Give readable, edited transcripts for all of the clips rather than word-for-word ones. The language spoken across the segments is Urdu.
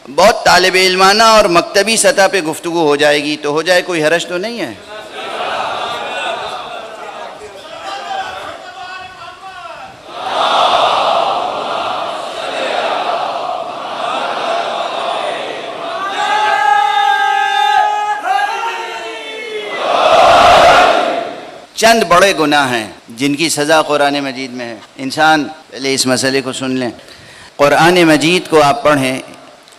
بہت طالب علمانہ اور مکتبی سطح پہ گفتگو ہو جائے گی تو ہو جائے، کوئی حرج تو نہیں ہے؟ چند بڑے گناہ ہیں جن کی سزا قرآن مجید میں ہے۔ انسان پہلے اس مسئلے کو سن لیں، قرآن مجید کو آپ پڑھیں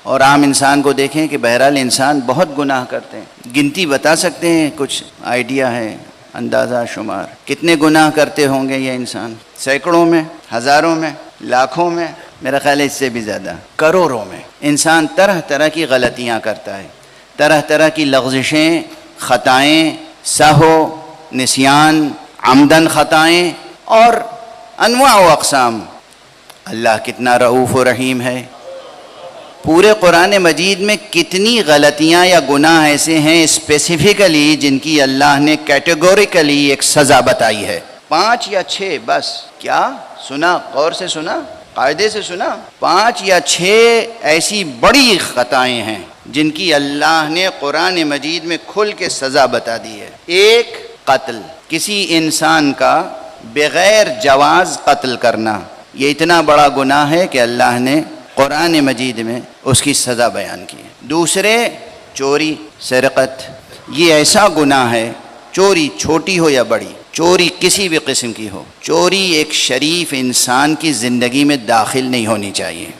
اور عام انسان کو دیکھیں کہ بہرحال انسان بہت گناہ کرتے ہیں۔ گنتی بتا سکتے ہیں؟ کچھ آئیڈیا ہے، اندازہ شمار کتنے گناہ کرتے ہوں گے یہ انسان؟ سینکڑوں میں، ہزاروں میں، لاکھوں میں؟ میرا خیال ہے اس سے بھی زیادہ، کروڑوں میں۔ انسان طرح طرح کی غلطیاں کرتا ہے، طرح طرح کی لغزشیں، خطائیں، سہو، نسیان، عمدن خطائیں اور انواع و اقسام۔ اللہ کتنا رؤوف و رحیم ہے۔ پورے قرآن مجید میں کتنی غلطیاں یا گناہ ایسے ہیں اسپیسیفکلی جن کی اللہ نے کیٹیگوریکلی ایک سزا بتائی ہے؟ 5 یا 6 بس۔ کیا سنا؟ غور سے سنا، قاعدے سے سنا؟ 5 یا 6 ایسی بڑی خطائیں ہیں جن کی اللہ نے قرآن مجید میں کھل کے سزا بتا دی ہے۔ ایک، قتل، کسی انسان کا بغیر جواز قتل کرنا، یہ اتنا بڑا گناہ ہے کہ اللہ نے قرآن مجید میں اس کی سزا بیان کی ہے۔ دوسرے، چوری، سرقت، یہ ایسا گناہ ہے، چوری چھوٹی ہو یا بڑی، چوری کسی بھی قسم کی ہو، چوری ایک شریف انسان کی زندگی میں داخل نہیں ہونی چاہیے۔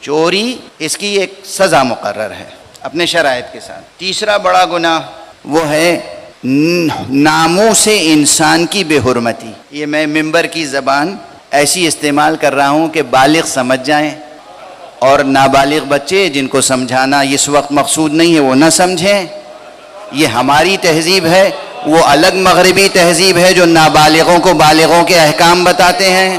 چوری، اس کی ایک سزا مقرر ہے اپنے شرائط کے ساتھ۔ تیسرا بڑا گناہ وہ ہے ناموس انسان کی بے حرمتی۔ یہ میں ممبر کی زبان ایسی استعمال کر رہا ہوں کہ بالغ سمجھ جائیں اور نابالغ بچے جن کو سمجھانا اس وقت مقصود نہیں ہے وہ نہ سمجھیں۔ یہ ہماری تہذیب ہے، وہ الگ مغربی تہذیب ہے جو نابالغوں کو بالغوں کے احکام بتاتے ہیں۔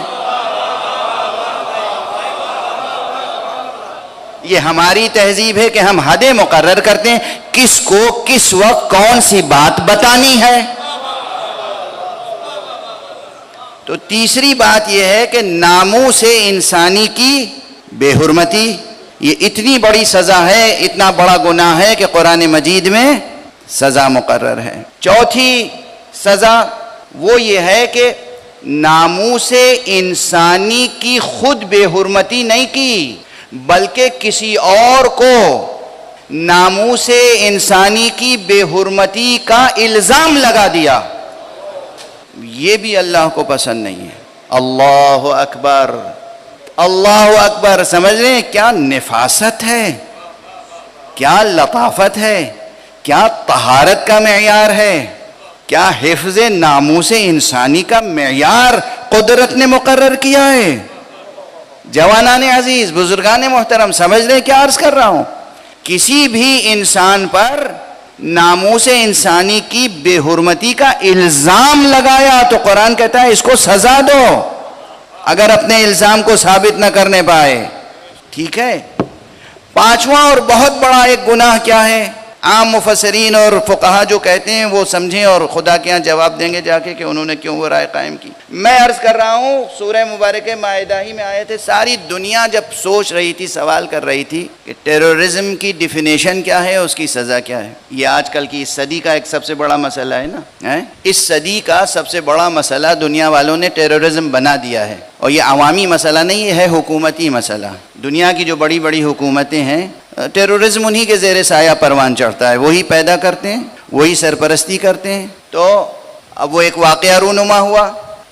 یہ ہماری تہذیب ہے کہ ہم حدیں مقرر کرتے ہیں کس کو کس وقت کون سی بات بتانی ہے۔ تو تیسری بات یہ ہے کہ ناموس انسانی کی بے حرمتی، یہ اتنی بڑی سزا ہے، اتنا بڑا گناہ ہے کہ قرآن مجید میں سزا مقرر ہے۔ چوتھی سزا وہ یہ ہے کہ ناموس انسانی کی خود بے حرمتی نہیں کی بلکہ کسی اور کو ناموس انسانی کی بے حرمتی کا الزام لگا دیا، یہ بھی اللہ کو پسند نہیں ہے۔ اللہ اکبر، اللہ اکبر، سمجھ رہے ہیں کیا نفاست ہے، کیا لطافت ہے، کیا طہارت کا معیار ہے، کیا حفظ ناموس انسانی کا معیار قدرت نے مقرر کیا ہے۔ جوانان عزیز، بزرگان محترم، سمجھ رہے ہیں کیا عرض کر رہا ہوں؟ کسی بھی انسان پر ناموس انسانی کی بے حرمتی کا الزام لگایا تو قرآن کہتا ہے اس کو سزا دو اگر اپنے الزام کو ثابت نہ کرنے پائے۔ ٹھیک ہے۔ پانچواں اور بہت بڑا ایک گناہ کیا ہے؟ عام مفسرین اور فقہا جو کہتے ہیں وہ سمجھیں اور خدا کے ہاں جواب دیں گے جا کے کہ انہوں نے کیوں وہ رائے قائم کی۔ میں عرض کر رہا ہوں سورہ مبارکہ مائدہ ہی میں آئے تھے، ساری دنیا جب سوچ رہی تھی، سوال کر رہی تھی کہ ٹیررزم کی ڈیفینیشن کیا ہے، اس کی سزا کیا ہے۔ یہ آج کل کی اس صدی کا ایک سب سے بڑا مسئلہ ہے نا، اس صدی کا سب سے بڑا مسئلہ دنیا والوں نے ٹیررزم بنا دیا ہے، اور یہ عوامی مسئلہ نہیں، یہ ہے حکومتی مسئلہ۔ دنیا کی جو بڑی بڑی حکومتیں ہیں، ٹیررزم انہی کے زیر سایہ پروان چڑھتا ہے، وہی پیدا کرتے ہیں، وہی سرپرستی کرتے ہیں۔ تو اب وہ ایک واقعہ رونما ہوا،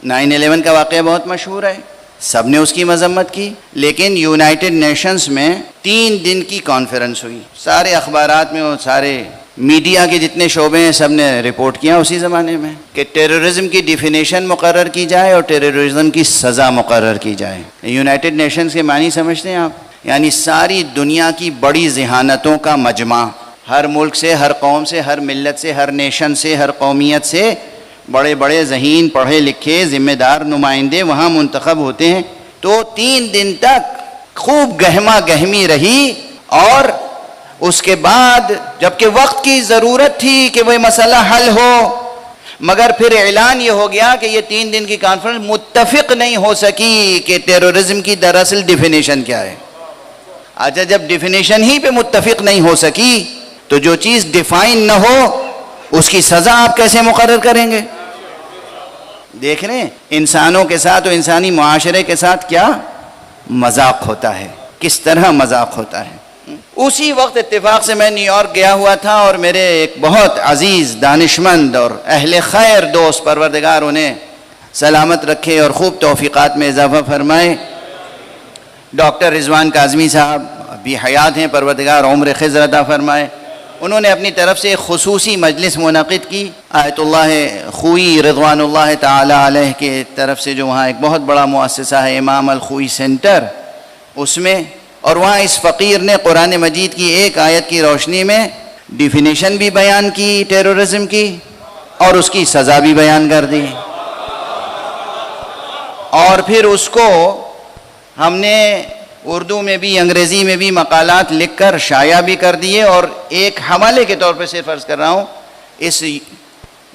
9/11 کا واقعہ بہت مشہور ہے، سب نے اس کی مذمت کی، لیکن یونائٹڈ نیشنز میں 3 دن کی کانفرنس ہوئی، سارے اخبارات میں اور سارے میڈیا کے جتنے شعبے ہیں سب نے رپورٹ کیا اسی زمانے میں کہ ٹیررزم کی ڈیفینیشن مقرر کی جائے اور ٹیررزم کی سزا مقرر کی جائے۔ یونائٹڈ نیشنز کے معنی سمجھتے ہیں آپ؟ یعنی ساری دنیا کی بڑی ذہانتوں کا مجمع، ہر ملک سے، ہر قوم سے، ہر ملت سے، ہر نیشن سے، ہر قومیت سے بڑے بڑے ذہین، پڑھے لکھے، ذمہ دار نمائندے وہاں منتخب ہوتے ہیں۔ تو 3 دن تک خوب گہما گہمی رہی، اور اس کے بعد جبکہ وقت کی ضرورت تھی کہ وہ مسئلہ حل ہو، مگر پھر اعلان یہ ہو گیا کہ یہ 3 دن کی کانفرنس متفق نہیں ہو سکی کہ ٹیررزم کی دراصل ڈیفینیشن کیا ہے۔ اچھا جب ڈیفینیشن ہی پہ متفق نہیں ہو سکی تو جو چیز ڈیفائن نہ ہو اس کی سزا آپ کیسے مقرر کریں گے؟ دیکھ رہے ہیں انسانوں کے ساتھ اور انسانی معاشرے کے ساتھ کیا مذاق ہوتا ہے، کس طرح مذاق ہوتا ہے۔ اسی وقت اتفاق سے میں نیو یارک گیا ہوا تھا اور میرے ایک بہت عزیز دانشمند اور اہل خیر دوست، پروردگار انہیں سلامت رکھے اور خوب توفیقات میں اضافہ فرمائے، ڈاکٹر رضوان کاظمی صاحب ابھی حیات ہیں، پروردگار عمر خضر عطا فرمائے۔ انہوں نے اپنی طرف سے ایک خصوصی مجلس منعقد کی، آیت اللہ خوئی رضوان اللہ تعالی علیہ کے طرف سے، جو وہاں ایک بہت بڑا مؤسسہ ہے امام الخوئی سینٹر، اس میں، اور وہاں اس فقیر نے قرآن مجید کی ایک آیت کی روشنی میں ڈیفینیشن بھی بیان کی ٹیررزم کی اور اس کی سزا بھی بیان کر دی، اور پھر اس کو ہم نے اردو میں بھی انگریزی میں بھی مقالات لکھ کر شائع بھی کر دیے، اور ایک حوالے کے طور پہ صرف عرض کر رہا ہوں، اس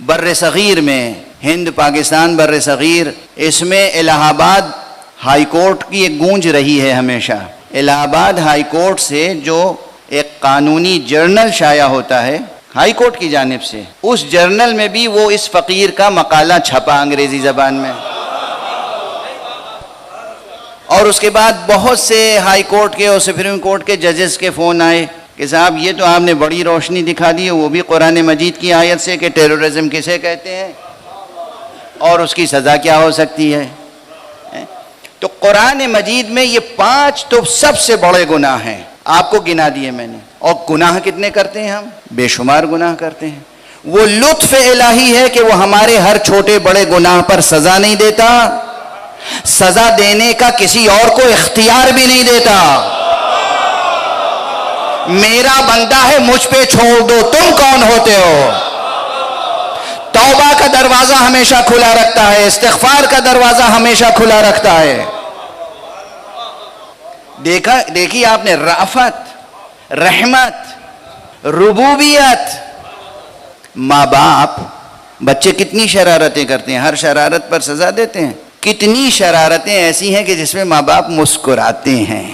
بر صغیر میں، ہند پاکستان بر صغیر، اس میں الہ آباد ہائی کورٹ کی ایک گونج رہی ہے ہمیشہ۔ الہ آباد ہائی کورٹ سے جو ایک قانونی جرنل شائع ہوتا ہے ہائی کورٹ کی جانب سے، اس جرنل میں بھی وہ اس فقیر کا مقالہ چھپا انگریزی زبان میں، اور اس کے بعد بہت سے ہائی کورٹ کے اور سپریم کورٹ کے ججز کے فون آئے کہ صاحب یہ تو آپ نے بڑی روشنی دکھا دی ہے، وہ بھی قرآن مجید کی آیت سے کہ ٹیررزم کسے کہتے ہیں اور اس کی سزا کیا ہو سکتی ہے۔ تو قرآن مجید میں یہ 5 تو سب سے بڑے گناہ ہیں، آپ کو گنا دیے میں نے، اور گناہ کتنے کرتے ہیں ہم؟ بے شمار گناہ کرتے ہیں۔ وہ لطف الہی ہے کہ وہ ہمارے ہر چھوٹے بڑے گناہ پر سزا نہیں دیتا، سزا دینے کا کسی اور کو اختیار بھی نہیں دیتا۔ میرا بندہ ہے، مجھ پہ چھوڑ دو، تم کون ہوتے ہو؟ توبہ کا دروازہ ہمیشہ کھلا رکھتا ہے، استغفار کا دروازہ ہمیشہ کھلا رکھتا ہے۔ دیکھیے آپ نے رأفت، رحمت، ربوبیت۔ ماں باپ، بچے کتنی شرارتیں کرتے ہیں، ہر شرارت پر سزا دیتے ہیں۔ کتنی شرارتیں ایسی ہیں کہ جس میں ماں باپ مسکراتے ہیں۔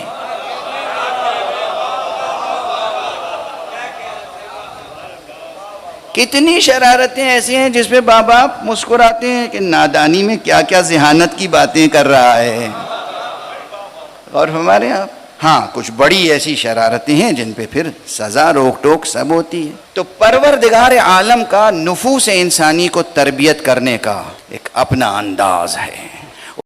کتنی شرارتیں ایسی ہیں جس پہ ماں باپ مسکراتے ہیں کہ نادانی میں کیا کیا ذہانت کی باتیں کر رہا ہے۔ اور ہمارے یہاں ہاں کچھ بڑی ایسی شرارتیں ہیں جن پہ پھر سزا روک ٹوک سب ہوتی ہے۔ تو پروردگار عالم کا نفوس انسانی کو تربیت کرنے کا ایک اپنا انداز ہے۔